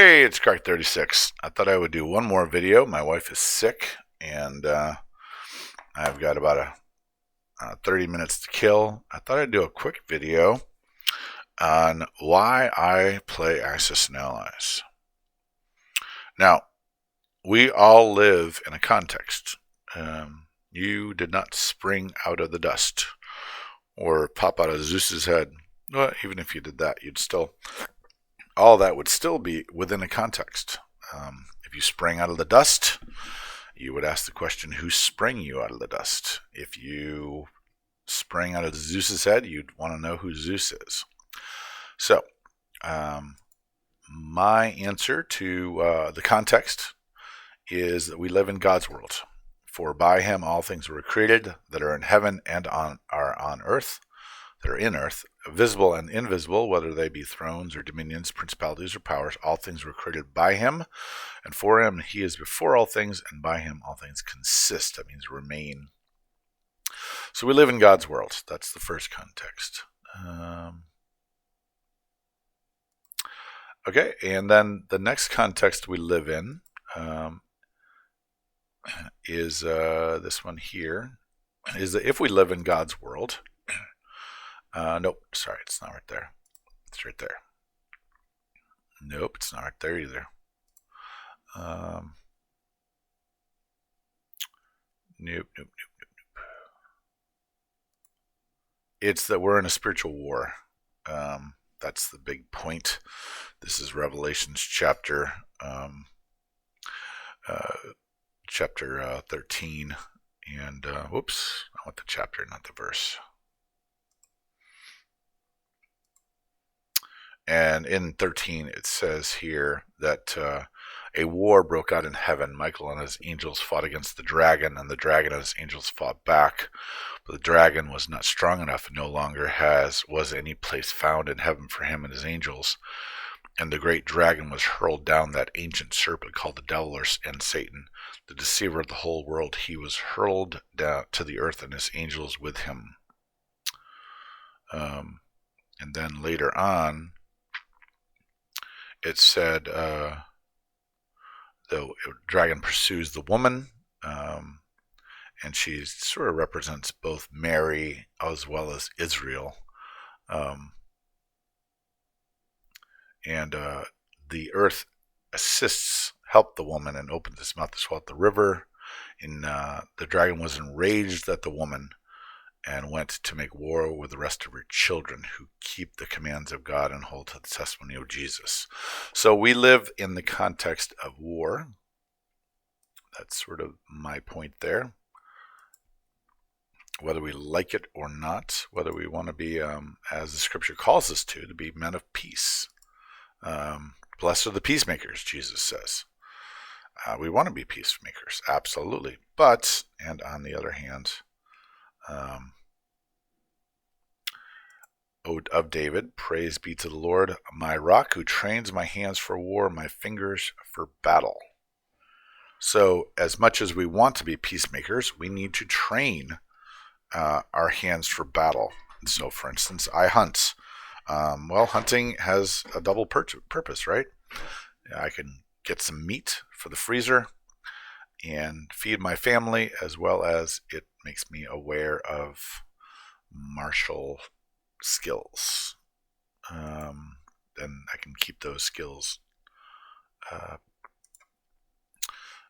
Hey, it's Crack36. I thought I would do one more video. My wife is sick, and I've got about 30 minutes to kill. I thought I'd do a quick video on why I play Axis and Allies. Now, we all live in a context. You did not spring out of the dust or pop out of Zeus's head. Well, even if you did that, all that would still be within a context. If you sprang out of the dust, you would ask the question, who sprang you out of the dust? If you sprang out of Zeus's head, you'd want to know who Zeus is. So, my answer to the context is that we live in God's world. For by him all things were created that are in heaven and are on earth, that are in earth, visible and invisible, whether they be thrones or dominions, principalities or powers. All things were created by him, and for him. He is before all things, and by him all things consist. That means remain. So we live in God's world. That's the first context. Okay, and then the next context we live in is this one here, is that if we live in God's world, nope, sorry, it's not right there. It's right there. Nope, it's not right there either. Nope. It's that we're in a spiritual war. That's the big point. This is Revelations chapter 13. And, whoops, I want the chapter, not the verse. And in 13, it says here that a war broke out in heaven. Michael and his angels fought against the dragon, and the dragon and his angels fought back. But the dragon was not strong enough, and no longer was any place found in heaven for him and his angels. And the great dragon was hurled down, that ancient serpent called the devil and Satan, the deceiver of the whole world. He was hurled down to the earth, and his angels with him. And then later on, it said the dragon pursues the woman, and she sort of represents both Mary as well as Israel. And the earth helped the woman and opened its mouth to swallow the river. And the dragon was enraged at the woman and went to make war with the rest of her children who keep the commands of God and hold to the testimony of Jesus. So we live in the context of war. That's sort of my point there. Whether we like it or not, whether we want to be, as the scripture calls us to be men of peace. Blessed are the peacemakers, Jesus says. We want to be peacemakers, absolutely. But, and on the other hand, Ode of David, praise be to the Lord, my rock who trains my hands for war, my fingers for battle. So as much as we want to be peacemakers, we need to train our hands for battle. So for instance, I hunt. Hunting has a double purpose, right? I can get some meat for the freezer and feed my family, as well as it makes me aware of martial skills. Then I can keep those skills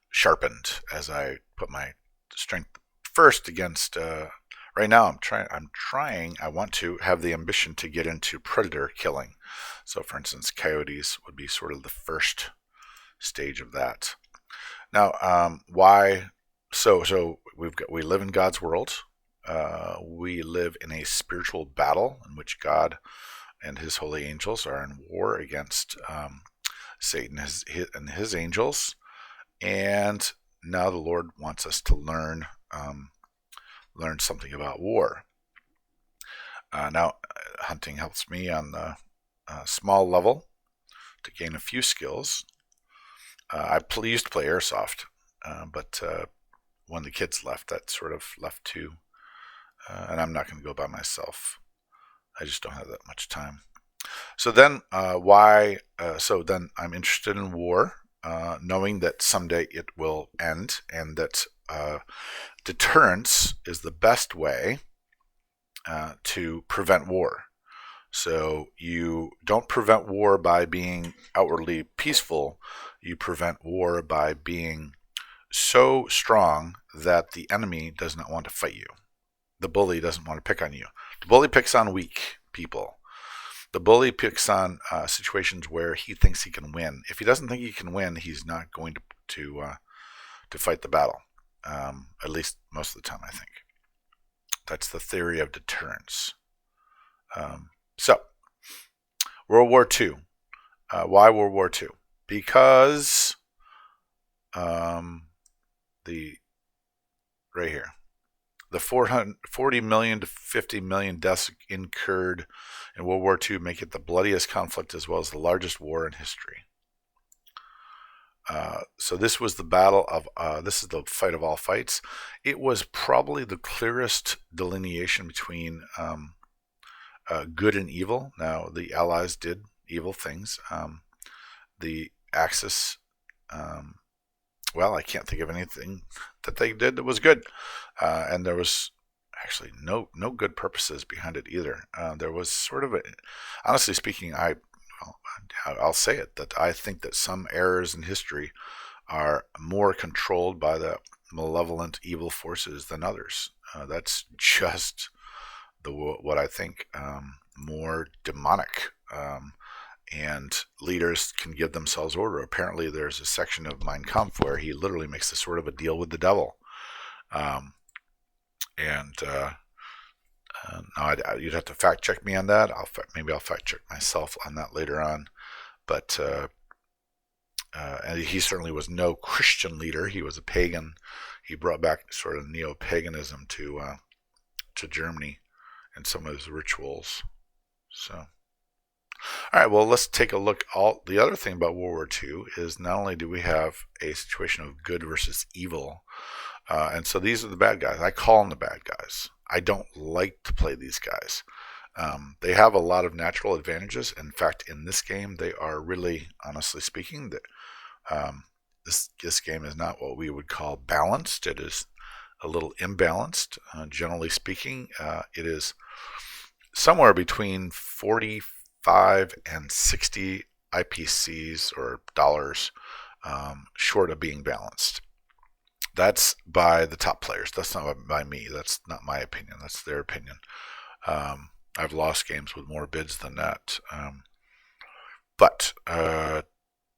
sharpened as I put my strength first against. Right now, I want to have the ambition to get into predator killing. So, for instance, coyotes would be sort of the first stage of that. Now, why? So we live in God's world. We live in a spiritual battle in which God and his holy angels are in war against Satan and his angels. And now the Lord wants us to learn something about war. Now, hunting helps me on the small level to gain a few skills. I used to play airsoft, but when the kids left, that sort of left too. And I'm not going to go by myself. I just don't have that much time. So then, why? So then, I'm interested in war, knowing that someday it will end, and that deterrence is the best way to prevent war. So you don't prevent war by being outwardly peaceful. You prevent war by being so strong that the enemy does not want to fight you. The bully doesn't want to pick on you. The bully picks on weak people. The bully picks on situations where he thinks he can win. If he doesn't think he can win, he's not going to fight the battle. At least most of the time, I think. That's the theory of deterrence. So, World War II. Why World War II? Because the right here, the 40 million to 50 million deaths incurred in World War II make it the bloodiest conflict as well as the largest war in history. So this was the battle of, this is the fight of all fights. It was probably the clearest delineation between good and evil. Now, the Allies did evil things. The Axis, well, I can't think of anything that they did that was good. And there was actually no good purposes behind it either. There was sort of a, honestly speaking, I'll say it, that I think that some errors in history are more controlled by the malevolent evil forces than others. That's just what I think, more demonic. And leaders can give themselves order. Apparently, there's a section of Mein Kampf where he literally makes this sort of a deal with the devil. Now you'd have to fact check me on that. Maybe I'll fact check myself on that later on. But and he certainly was no Christian leader. He was a pagan. He brought back sort of neo-paganism to Germany and some of his rituals. So, all right. Well, let's take a look. The other thing about World War II is not only do we have a situation of good versus evil, and so these are the bad guys. I call them the bad guys. I don't like to play these guys. They have a lot of natural advantages. In fact, in this game, they are really, honestly speaking, that this game is not what we would call balanced. It is a little imbalanced. Generally speaking, it is somewhere between 45 and 60 IPCs or dollars short of being balanced. That's by the top players. That's not by me. That's not my opinion. That's their opinion. I've lost games with more bids than that. But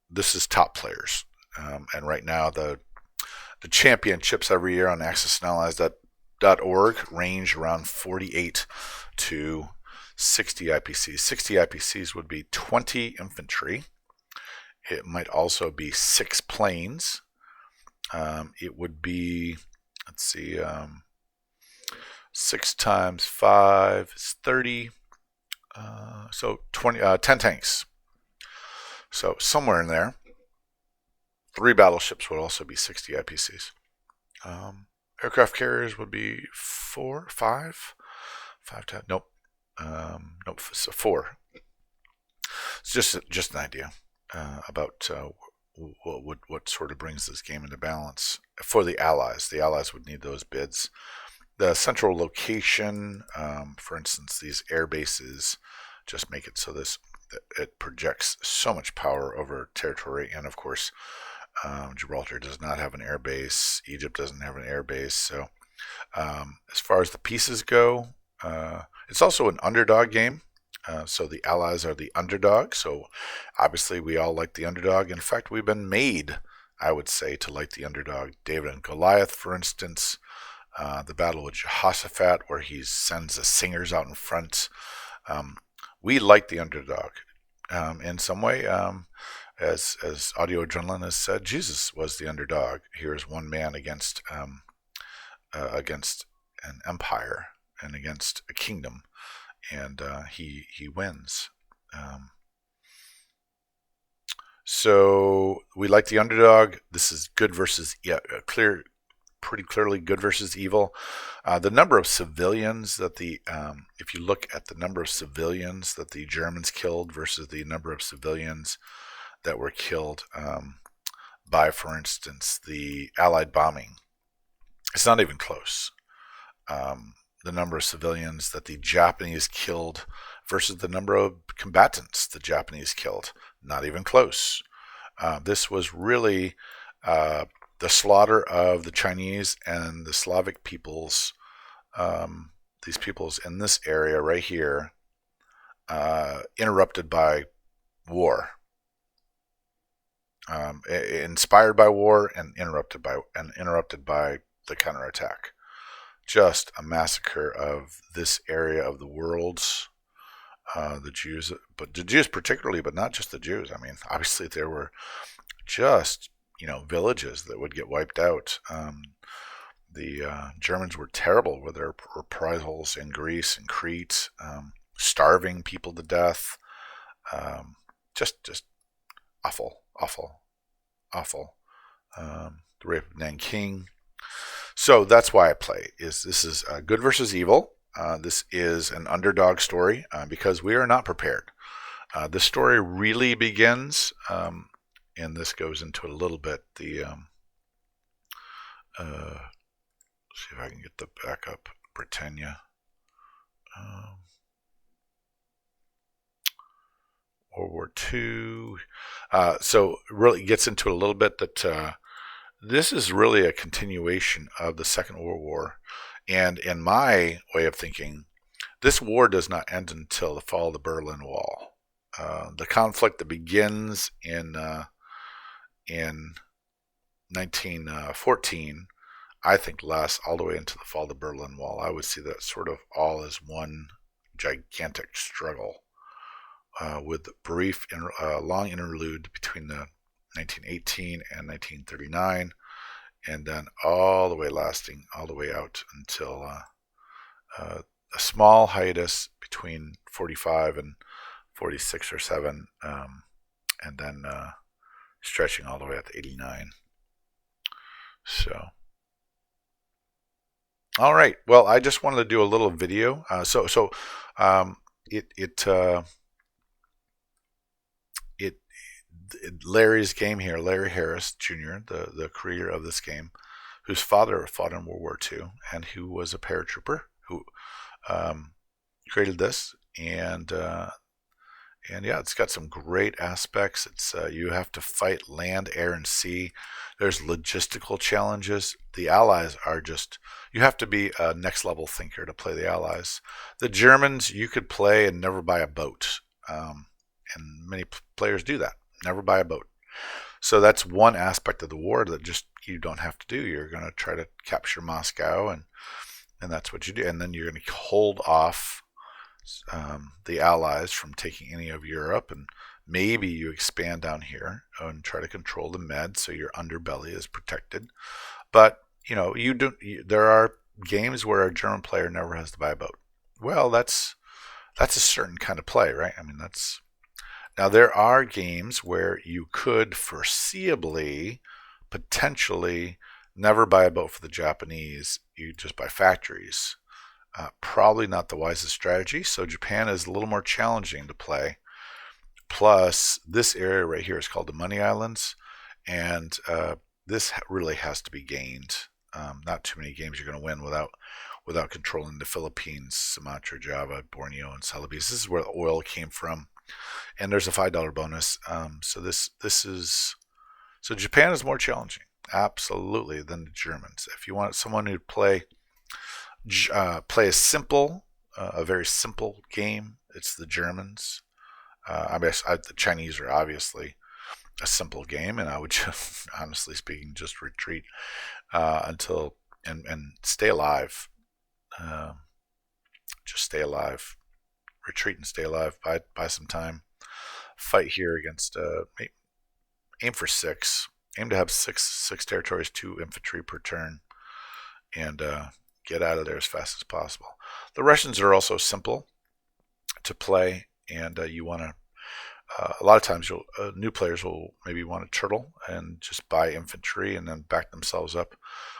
this is top players. And right now, the championships every year on AxisAndAllies.org range around 48 to 60 IPCs. 60 IPCs would be 20 infantry. It might also be 6 planes. It would be, let's see, 6 times 5 is 30. So 10 tanks. So somewhere in there. 3 battleships would also be 60 IPCs. Aircraft carriers would be 4, 5, 5 times. Nope. Nope. So 4. It's just an idea about what sort of brings this game into balance for the Allies. The Allies would need those bids. The central location, for instance, these air bases, just make it so it projects so much power over territory. And of course, Gibraltar does not have an air base. Egypt doesn't have an air base. So as far as the pieces go, it's also an underdog game. So the Allies are the underdog. So obviously we all like the underdog. In fact, we've been made, I would say, to like the underdog. David and Goliath, for instance, the battle with Jehoshaphat, where he sends the singers out in front. We like the underdog. In some way, as Audio Adrenaline has said, Jesus was the underdog. Here's one man against an empire and against a kingdom, and he wins. So we like the underdog. This is good versus clear pretty clearly good versus evil. The number of civilians that if you look at the number of civilians that the Germans killed versus the number of civilians that were killed by, for instance, the Allied bombing, it's not even close. The number of civilians that the Japanese killed versus the number of combatants the Japanese killed, not even close. This was really the slaughter of the Chinese and the Slavic peoples, these peoples in this area right here, interrupted by war, inspired by war and interrupted by the counterattack. Just a massacre of this area of the world. The Jews, but the Jews particularly, but not just the Jews. I mean, obviously there were just villages that would get wiped out. The Germans were terrible with their reprisals in Greece and Crete, starving people to death. Just awful. The rape of Nanking. So that's why I play. This is good versus evil. This is an underdog story because we are not prepared. This story really begins, and this goes into a little bit. See if I can get the backup. Britannia. World War II. So really gets into a little bit that this is really a continuation of the Second World War. And in my way of thinking, this war does not end until the fall of the Berlin Wall. The conflict that begins in 1914, I think, lasts all the way into the fall of the Berlin Wall. I would see that sort of all as one gigantic struggle, with brief, long interlude between the 1918 and 1939, and then lasting all the way out until a small hiatus between 45 and 46 or 7, and then stretching all the way up to 89. So, all right. Well, I just wanted to do a little video. Larry's game here, Larry Harris Jr., the creator of this game, whose father fought in World War II and who was a paratrooper, who created this, and yeah, it's got some great aspects. It's you have to fight land, air, and sea. There's logistical challenges. The Allies are just, you have to be a next level thinker to play the Allies. The Germans, you could play and never buy a boat, and many players do that. Never buy a boat. So that's one aspect of the war that just you don't have to do. You're going to try to capture Moscow, and that's what you do. And then you're going to hold off the Allies from taking any of Europe, and maybe you expand down here and try to control the Med so your underbelly is protected. But there are games where a German player never has to buy a boat. Well, that's a certain kind of play, right? I mean, now there are games where you could foreseeably, potentially, never buy a boat for the Japanese. You just buy factories. Probably not the wisest strategy. So Japan is a little more challenging to play. Plus, this area right here is called the Money Islands, and this really has to be gained. Not too many games you're going to win without controlling the Philippines, Sumatra, Java, Borneo, and Celebes. This is where the oil came from, and there's a $5 bonus. So Japan is more challenging, absolutely, than the Germans. If you want someone who'd play a very simple game, it's the Germans. The Chinese are obviously a simple game, and I would just, honestly speaking, just retreat until and stay alive. Just stay alive. Retreat and stay alive. Buy some time. Fight here against. Aim for 6. Aim to have six territories, 2 infantry per turn, and get out of there as fast as possible. The Russians are also simple to play, and you want a lot of times new players will maybe want to turtle and just buy infantry and then back themselves up.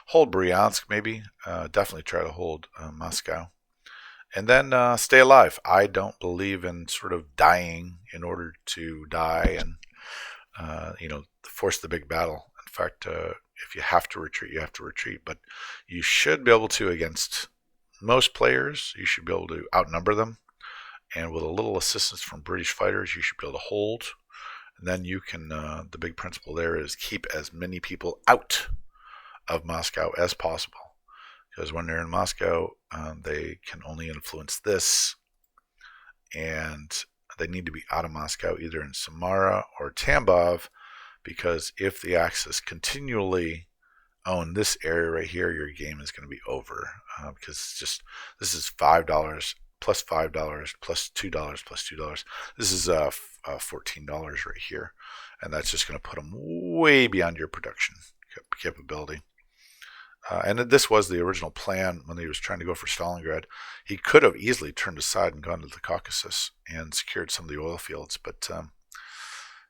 Hold Bryansk maybe. Definitely try to hold Moscow. And then stay alive. I don't believe in sort of dying in order to die and, force the big battle. In fact, if you have to retreat, you have to retreat. But you should be able to, against most players, you should be able to outnumber them. And with a little assistance from British fighters, you should be able to hold. And then you can, the big principle there is keep as many people out of Moscow as possible. Because when they're in Moscow, they can only influence this, and they need to be out of Moscow, either in Samara or Tambov, because if the Axis continually own this area right here, your game is going to be over. Because it's just, this is $5 plus $5 plus $2 plus $2. This is $14 right here, and that's just going to put them way beyond your production capability. And this was the original plan when he was trying to go for Stalingrad. He could have easily turned aside and gone to the Caucasus and secured some of the oil fields, but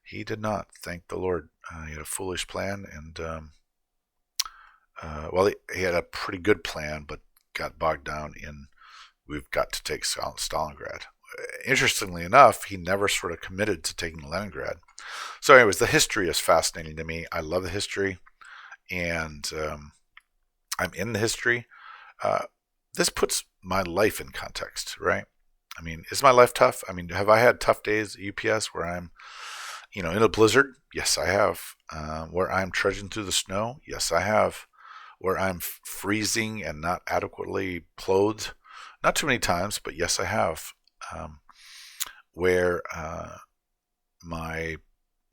he did not. Thank the Lord. He had a foolish plan, and he had a pretty good plan, but got bogged down in, we've got to take Stalingrad. Interestingly enough, he never sort of committed to taking Leningrad. So anyways, the history is fascinating to me. I love the history, and I'm in the history. This puts my life in context, right? I mean, is my life tough? I mean, have I had tough days at UPS where I'm, in a blizzard? Yes, I have. Where I'm trudging through the snow? Yes, I have. Where I'm freezing and not adequately clothed? Not too many times, but yes, I have. Where my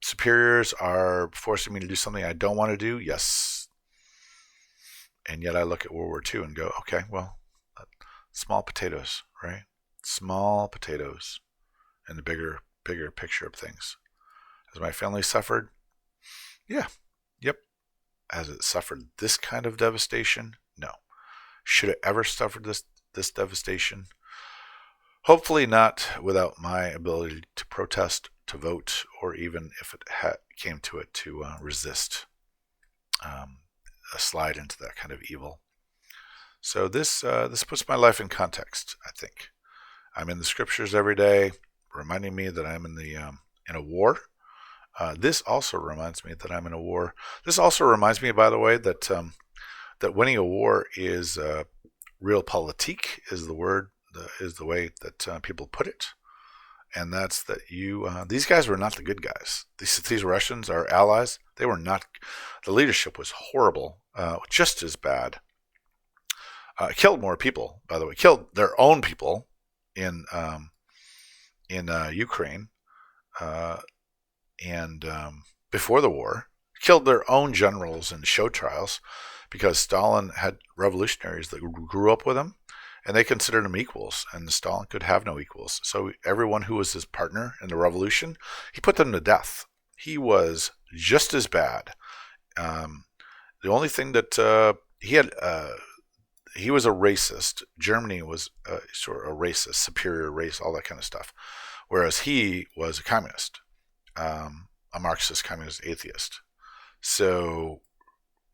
superiors are forcing me to do something I don't want to do? Yes. And yet I look at World War II and go, okay, well, small potatoes, right? Small potatoes in the bigger picture of things. Has my family suffered? Yeah. Yep. Has it suffered this kind of devastation? No. Should it ever suffer this devastation? Hopefully not without my ability to protest, to vote, or even if it came to it, to resist. A slide into that kind of evil. So this puts my life in context. I think I'm in the scriptures every day, reminding me that I'm in a war. This also reminds me that I'm in a war. This also reminds me, by the way, that that winning a war is realpolitik is the word, is the way that people put it. And that's that these guys were not the good guys. These Russians, our allies, they were not. The leadership was horrible, just as bad. Killed more people, by the way. Killed their own people in Ukraine, and before the war, killed their own generals in show trials because Stalin had revolutionaries that grew up with him. And they considered him equals, and Stalin could have no equals. So everyone who was his partner in the revolution, he put them to death. He was just as bad. The only thing that he was a racist. Germany was sort of a racist, superior race, all that kind of stuff. Whereas he was a communist, a Marxist, communist, atheist. So,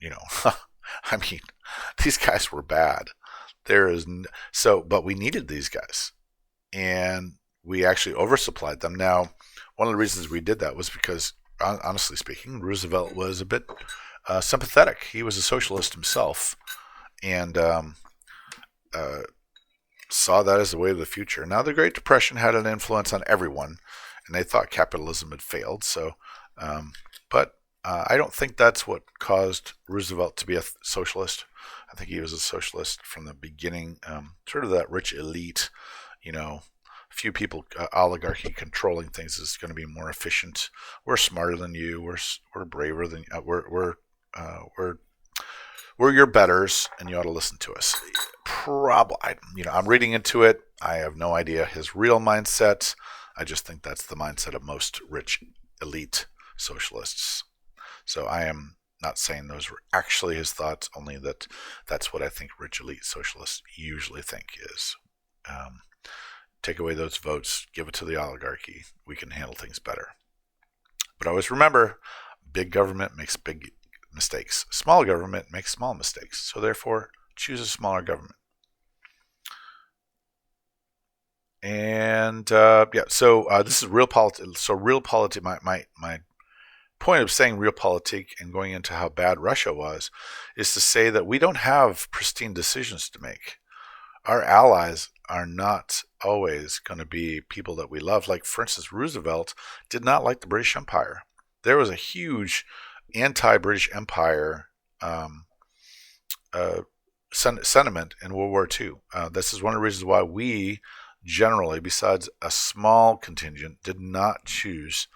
I mean, these guys were bad. But we needed these guys, and we actually oversupplied them. Now, one of the reasons we did that was because, honestly speaking, Roosevelt was a bit sympathetic. He was a socialist himself, and saw that as the way of the future. Now, the Great Depression had an influence on everyone, and they thought capitalism had failed. So, but I don't think that's what caused Roosevelt to be a socialist. I think he was a socialist from the beginning, sort of that rich elite, few people, oligarchy controlling things is going to be more efficient. We're smarter than you. We're braver than we're your betters, and you ought to listen to us. I'm reading into it. I have no idea his real mindset. I just think that's the mindset of most rich elite socialists. So I am not saying those were actually his thoughts, only that's what I think rich elite socialists usually think is. take away those votes, give it to the oligarchy. We can handle things better. But always remember, big government makes big mistakes. Small government makes small mistakes. So therefore, choose a smaller government. And so this is realpolitik. So realpolitik, my point of saying realpolitik and going into how bad Russia was is to say that we don't have pristine decisions to make. Our allies are not always going to be people that we love. Like, for instance, Roosevelt did not like the British Empire. There was a huge anti-British Empire sentiment in World War II. This is one of the reasons why we generally, besides a small contingent, did not choose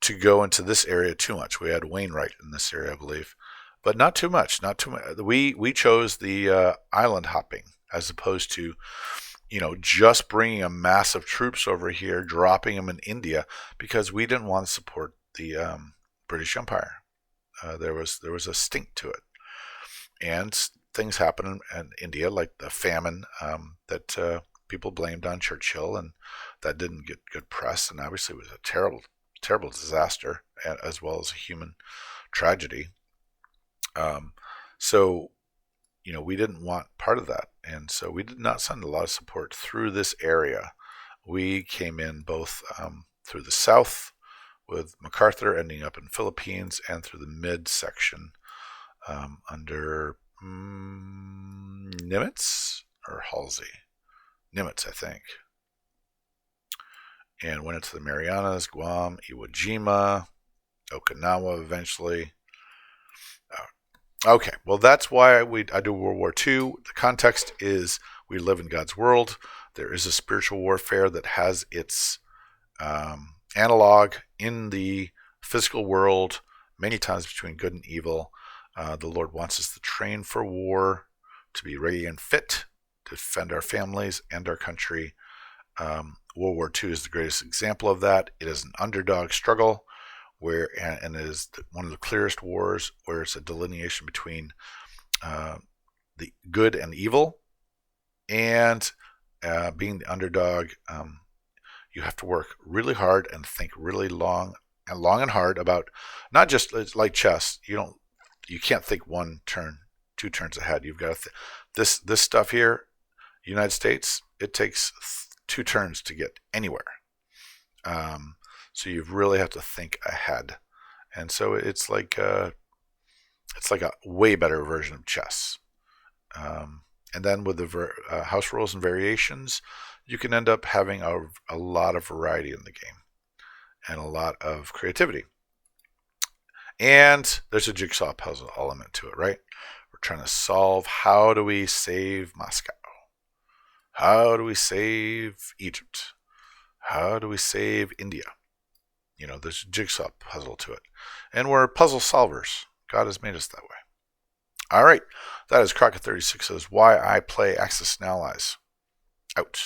to go into this area too much. We had Wainwright in this area, I believe, but not too much. Not too much. We chose the island hopping as opposed to, just bringing a mass of troops over here, dropping them in India because we didn't want to support the British Empire. There was a stink to it, and things happened in India, like the famine that people blamed on Churchill, and that didn't get good press, and obviously it was a terrible disaster as well as a human tragedy. So we didn't want part of that, and so we did not send a lot of support through this area. We came in both through the south with MacArthur ending up in Philippines, and through the mid section under Nimitz or Halsey. Nimitz, I think. And went into the Marianas, Guam, Iwo Jima, Okinawa eventually. Okay, well, that's why I do World War II. The context is we live in God's world. There is a spiritual warfare that has its analog in the physical world, many times between good and evil. The Lord wants us to train for war, to be ready and fit, to defend our families and our country. World War II is the greatest example of that. It is an underdog struggle, and it is one of the clearest wars where it's a delineation between the good and evil, and being the underdog. You have to work really hard and think really long and hard about, not just like chess. You can't think one turn, two turns ahead. You've got to this stuff here, United States. It takes 2 turns to get anywhere. So you really have to think ahead, and so it's like a way better version of chess. And then with the house rules and variations, you can end up having a lot of variety in the game and a lot of creativity. And there's a jigsaw puzzle element to it, right? We're trying to solve, how do we save Moscow? How do we save Egypt? How do we save India? There's a jigsaw puzzle to it. And we're puzzle solvers. God has made us that way. All right. That is Crockett 36 says, why I play Axis and Allies. Out.